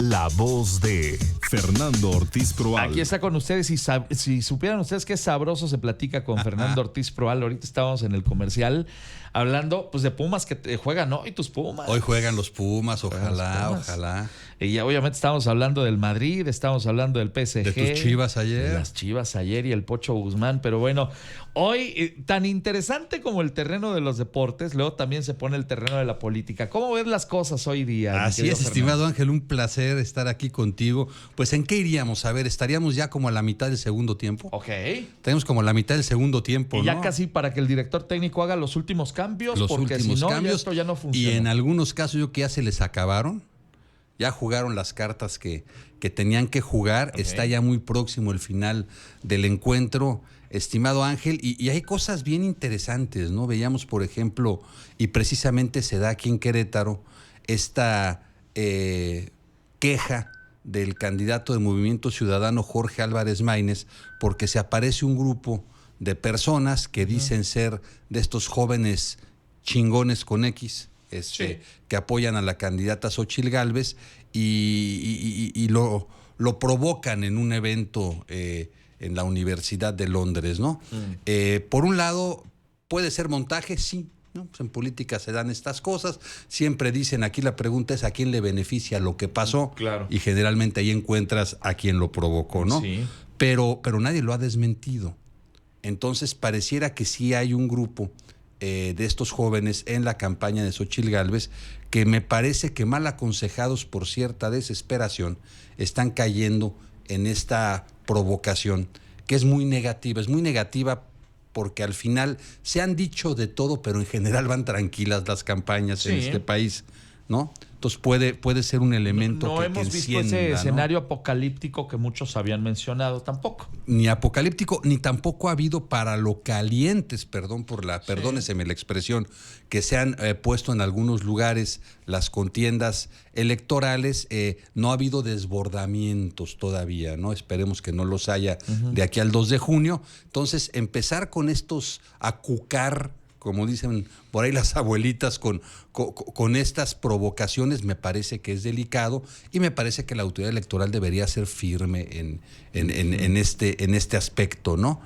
La voz de Fernando Ortiz Proal. Aquí está con ustedes y si supieran ustedes qué sabroso se platica con Fernando Ortiz Proal. Ahorita estábamos en el comercial hablando pues de Pumas que juegan hoy, tus Pumas. Hoy juegan los Pumas, ojalá. Y ya obviamente estábamos hablando del Madrid, estábamos hablando del PSG. De tus Chivas ayer. De las Chivas ayer y el Pocho Guzmán. Pero bueno, hoy tan interesante como el terreno de los deportes, luego también se pone el terreno de la política. ¿Cómo ves las cosas hoy día? Así es, estimado Ángel, un placer estar aquí contigo. Pues ¿en qué iríamos? A ver, estaríamos ya como a la mitad del segundo tiempo. Ok. Tenemos como la mitad del segundo tiempo, Y ya ¿no? casi para que el director técnico haga los últimos cambios, porque si no, ya esto ya no funciona. Y en algunos casos yo que ya se les acabaron. Ya jugaron las cartas que tenían que jugar. Okay. Está ya muy próximo el final del encuentro, estimado Ángel. Y hay cosas bien interesantes, ¿no? Veíamos, por ejemplo, y precisamente se da aquí en Querétaro, esta queja del candidato de Movimiento Ciudadano, Jorge Álvarez Maínez, porque se aparece un grupo de personas que dicen ser de estos jóvenes chingones con X, que apoyan a la candidata Xóchitl Gálvez y lo provocan en un evento en la Universidad de Londres, ¿no? Por un lado, puede ser montaje, sí, ¿no? Pues en política se dan estas cosas, siempre dicen, aquí la pregunta es a quién le beneficia lo que pasó, claro. Y generalmente ahí encuentras a quien lo provocó, ¿no? Sí. Pero nadie lo ha desmentido. Entonces pareciera que sí hay un grupo de estos jóvenes en la campaña de Xóchitl Gálvez que me parece que mal aconsejados por cierta desesperación están cayendo en esta provocación que es muy negativa porque al final se han dicho de todo, pero en general van tranquilas las campañas en este país, ¿no? Entonces puede ser un elemento no que hemos encienda, visto ese escenario ¿no? apocalíptico que muchos habían mencionado tampoco. Ni apocalíptico, ni tampoco ha habido para lo calientes, perdóneseme la expresión, que se han puesto en algunos lugares las contiendas electorales. No ha habido desbordamientos todavía, ¿no? Esperemos que no los haya de aquí al 2 de junio. Entonces, empezar con estos acucar, como dicen por ahí las abuelitas, con estas provocaciones me parece que es delicado y me parece que la autoridad electoral debería ser firme en este aspecto, ¿no?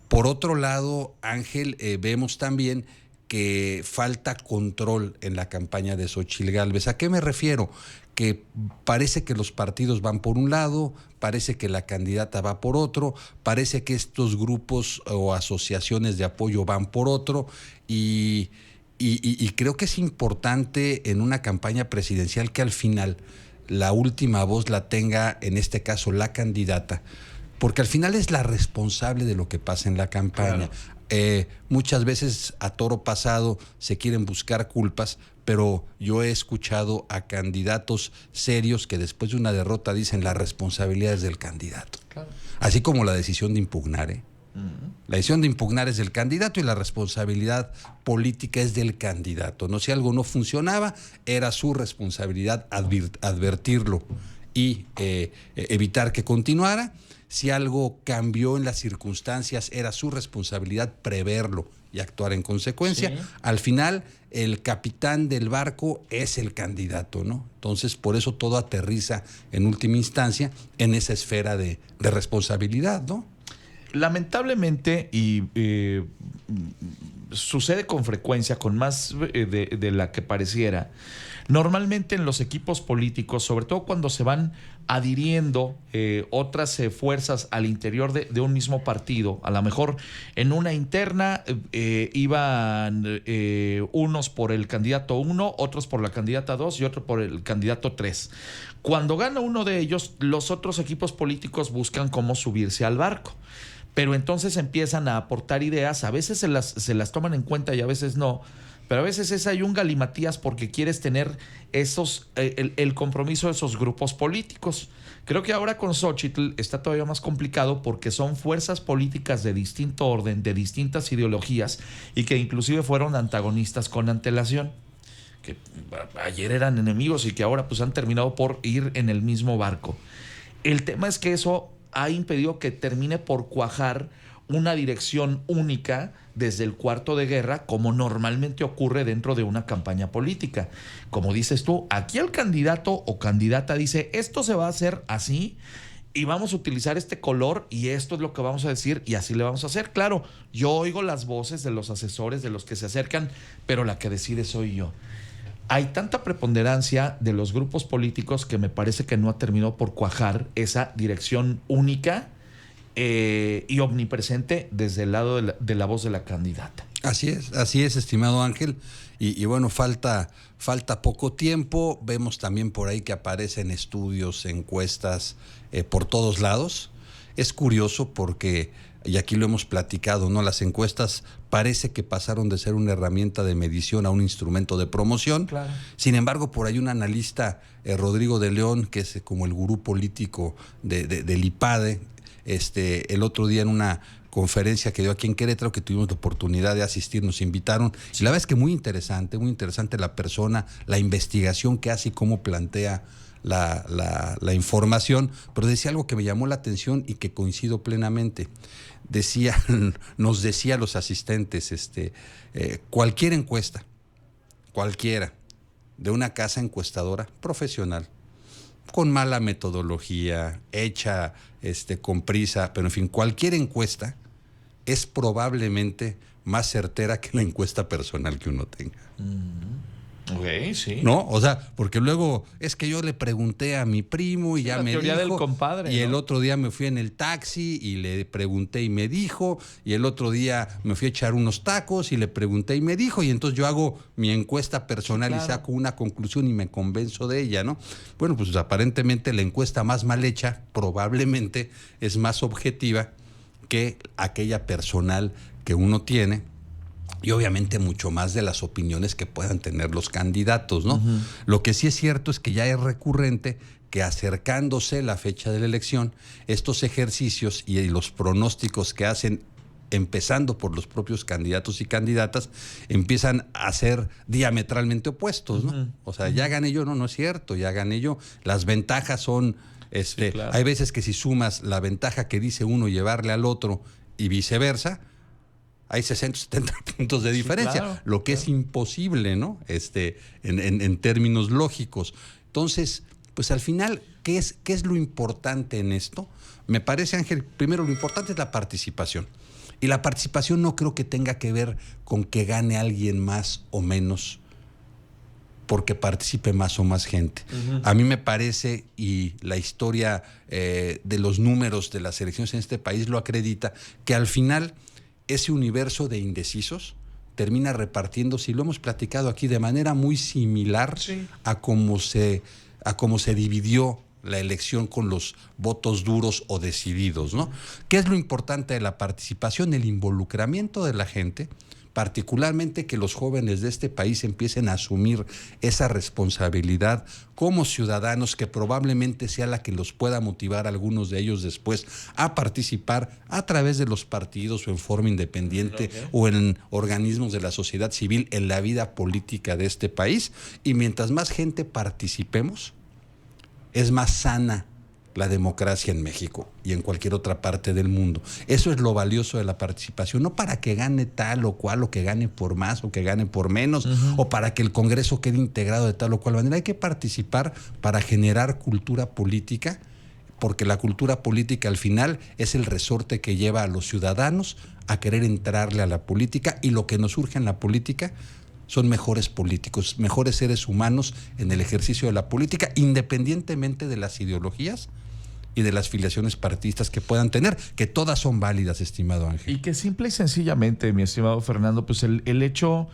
Por otro lado, Ángel, vemos también que falta control en la campaña de Xóchitl Gálvez. ¿A qué me refiero? Que parece que los partidos van por un lado, parece que la candidata va por otro, parece que estos grupos o asociaciones de apoyo van por otro y creo que es importante en una campaña presidencial que al final la última voz la tenga, en este caso, la candidata, porque al final es la responsable de lo que pasa en la campaña. Claro. Muchas veces a toro pasado se quieren buscar culpas, pero yo he escuchado a candidatos serios que después de una derrota dicen la responsabilidad es del candidato. Claro. Así como la decisión de impugnar, La decisión de impugnar es del candidato y la responsabilidad política es del candidato, ¿no? Si algo no funcionaba, era su responsabilidad advertirlo y evitar que continuara. Si algo cambió en las circunstancias, era su responsabilidad preverlo y actuar en consecuencia. Sí. Al final, el capitán del barco es el candidato, ¿no? Entonces, por eso todo aterriza en última instancia en esa esfera de responsabilidad, ¿no? Lamentablemente, y sucede con frecuencia, con más de la que pareciera, normalmente en los equipos políticos, sobre todo cuando se van adhiriendo otras fuerzas al interior de un mismo partido, a lo mejor en una interna iban unos por el candidato 1, otros por la candidata 2 y otro por el candidato 3. Cuando gana uno de ellos, los otros equipos políticos buscan cómo subirse al barco. Pero entonces empiezan a aportar ideas, a veces se las toman en cuenta y a veces no, pero a veces hay un galimatías porque quieres tener el compromiso de esos grupos políticos. Creo que ahora con Xóchitl está todavía más complicado porque son fuerzas políticas de distinto orden, de distintas ideologías y que inclusive fueron antagonistas con antelación, que ayer eran enemigos y que ahora pues han terminado por ir en el mismo barco. El tema es que eso ha impedido que termine por cuajar una dirección única desde el cuarto de guerra, como normalmente ocurre dentro de una campaña política. Como dices tú, aquí el candidato o candidata dice, esto se va a hacer así y vamos a utilizar este color y esto es lo que vamos a decir y así le vamos a hacer. Claro, yo oigo las voces de los asesores, de los que se acercan, pero la que decide soy yo. Hay tanta preponderancia de los grupos políticos que me parece que no ha terminado por cuajar esa dirección única y omnipresente desde el lado de la voz de la candidata. Así es, estimado Ángel. Y bueno, falta poco tiempo. Vemos también por ahí que aparecen estudios, encuestas por todos lados. Es curioso porque, y aquí lo hemos platicado, ¿no? Las encuestas parece que pasaron de ser una herramienta de medición a un instrumento de promoción. Claro. Sin embargo, por ahí un analista, Rodrigo de León, que es como el gurú político del IPADE, el otro día en una conferencia que dio aquí en Querétaro, que tuvimos la oportunidad de asistir, nos invitaron. Y la verdad es que muy interesante la persona, la investigación que hace y cómo plantea la información, pero decía algo que me llamó la atención y que coincido plenamente. Nos decía a los asistentes, cualquier encuesta, cualquiera, de una casa encuestadora profesional, con mala metodología, hecha con prisa, pero en fin, cualquier encuesta es probablemente más certera que la encuesta personal que uno tenga. Ok, sí. ¿No? O sea, porque luego es que yo le pregunté a mi primo y Sí, ya la me teoría dijo. del compadre, y ¿no? el otro día me fui en el taxi y le pregunté y me dijo. Y el otro día me fui a echar unos tacos y le pregunté y me dijo. Y entonces yo hago mi encuesta personal, Sí, claro, y saco una conclusión y me convenzo de ella, ¿no? Bueno, pues aparentemente la encuesta más mal hecha probablemente es más objetiva que aquella personal que uno tiene. Y obviamente mucho más de las opiniones que puedan tener los candidatos, ¿no? Uh-huh. Lo que sí es cierto es que ya es recurrente que, acercándose la fecha de la elección, estos ejercicios y los pronósticos que hacen, empezando por los propios candidatos y candidatas, empiezan a ser diametralmente opuestos, ¿no? Uh-huh. O sea, ya gané yo, no es cierto, ya gané yo. Las ventajas son, sí, claro. Hay veces que si sumas la ventaja que dice uno llevarle al otro y viceversa, hay 60, 70 puntos de diferencia, sí, claro, lo que claro. Es imposible, ¿no? En términos lógicos. Entonces, pues al final, ¿qué es lo importante en esto? Me parece, Ángel, primero lo importante es la participación. Y la participación no creo que tenga que ver con que gane alguien más o menos porque participe más o más gente. Uh-huh. A mí me parece, y la historia de los números de las elecciones en este país lo acredita, que al final ese universo de indecisos termina repartiéndose, y lo hemos platicado aquí, de manera muy similar, sí, a cómo se dividió la elección con los votos duros o decididos, ¿no? ¿Qué es lo importante de la participación? El involucramiento de la gente, particularmente que los jóvenes de este país empiecen a asumir esa responsabilidad como ciudadanos, que probablemente sea la que los pueda motivar a algunos de ellos después a participar a través de los partidos o en forma independiente, okay, o en organismos de la sociedad civil en la vida política de este país. Y mientras más gente participemos, es más sana la democracia en México y en cualquier otra parte del mundo. Eso es lo valioso de la participación, no para que gane tal o cual, o que gane por más o que gane por menos, uh-huh, o para que el Congreso quede integrado de tal o cual manera. Hay que participar para generar cultura política, porque la cultura política al final es el resorte que lleva a los ciudadanos a querer entrarle a la política, y lo que nos urge en la política son mejores políticos, mejores seres humanos en el ejercicio de la política, independientemente de las ideologías y de las filiaciones partidistas que puedan tener, que todas son válidas, estimado Ángel. Y que simple y sencillamente, mi estimado Fernando, pues el hecho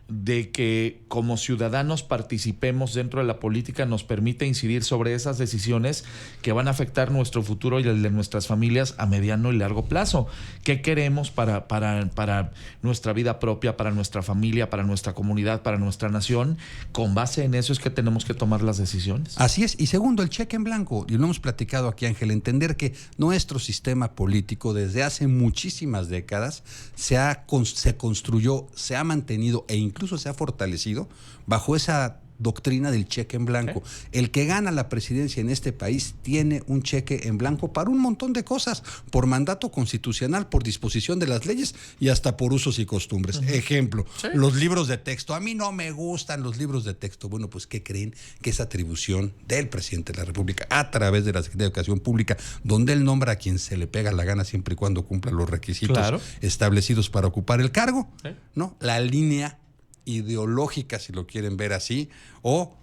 de que como ciudadanos participemos dentro de la política nos permite incidir sobre esas decisiones que van a afectar nuestro futuro y el de nuestras familias a mediano y largo plazo. ¿Qué queremos para nuestra vida propia, para nuestra familia, para nuestra comunidad, para nuestra nación? Con base en eso es que tenemos que tomar las decisiones. Así es. Y segundo, el cheque en blanco. Y lo hemos platicado aquí, Ángel, entender que nuestro sistema político desde hace muchísimas décadas se construyó, se ha mantenido e incluso se ha fortalecido bajo esa doctrina del cheque en blanco. El que gana la presidencia en este país tiene un cheque en blanco para un montón de cosas, por mandato constitucional, por disposición de las leyes y hasta por usos y costumbres. Ejemplo, los libros de texto. A mí no me gustan los libros de texto. Bueno, pues ¿qué creen? Que es atribución del presidente de la República a través de la Secretaría de Educación Pública, donde él nombra a quien se le pega la gana siempre y cuando cumpla los requisitos establecidos para ocupar el cargo, ¿no? La línea ideológica, si lo quieren ver así, o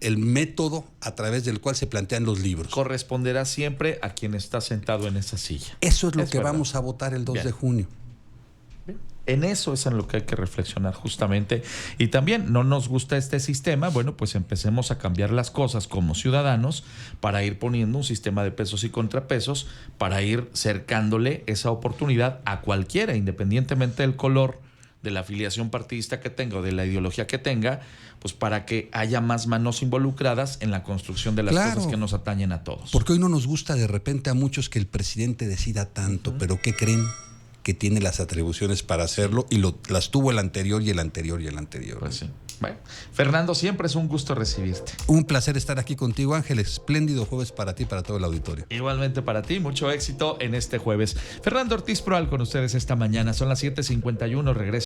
el método a través del cual se plantean los libros. Corresponderá siempre a quien está sentado en esa silla. Eso es lo que vamos a votar el 2 de junio. En eso es en lo que hay que reflexionar justamente. Y también no nos gusta este sistema, bueno, pues empecemos a cambiar las cosas como ciudadanos para ir poniendo un sistema de pesos y contrapesos, para ir cercándole esa oportunidad a cualquiera, independientemente del color, de la afiliación partidista que tenga o de la ideología que tenga, pues para que haya más manos involucradas en la construcción de las cosas que nos atañen a todos. Porque hoy no nos gusta de repente a muchos que el presidente decida tanto, pero ¿qué creen? Que tiene las atribuciones para hacerlo y las tuvo el anterior y el anterior y el anterior. Pues sí. Bueno, Fernando, siempre es un gusto recibirte. Un placer estar aquí contigo, Ángel. Espléndido jueves para ti y para todo el auditorio. Igualmente para ti, mucho éxito en este jueves. Fernando Ortiz Proal con ustedes esta mañana. Son las 7:51, regreso.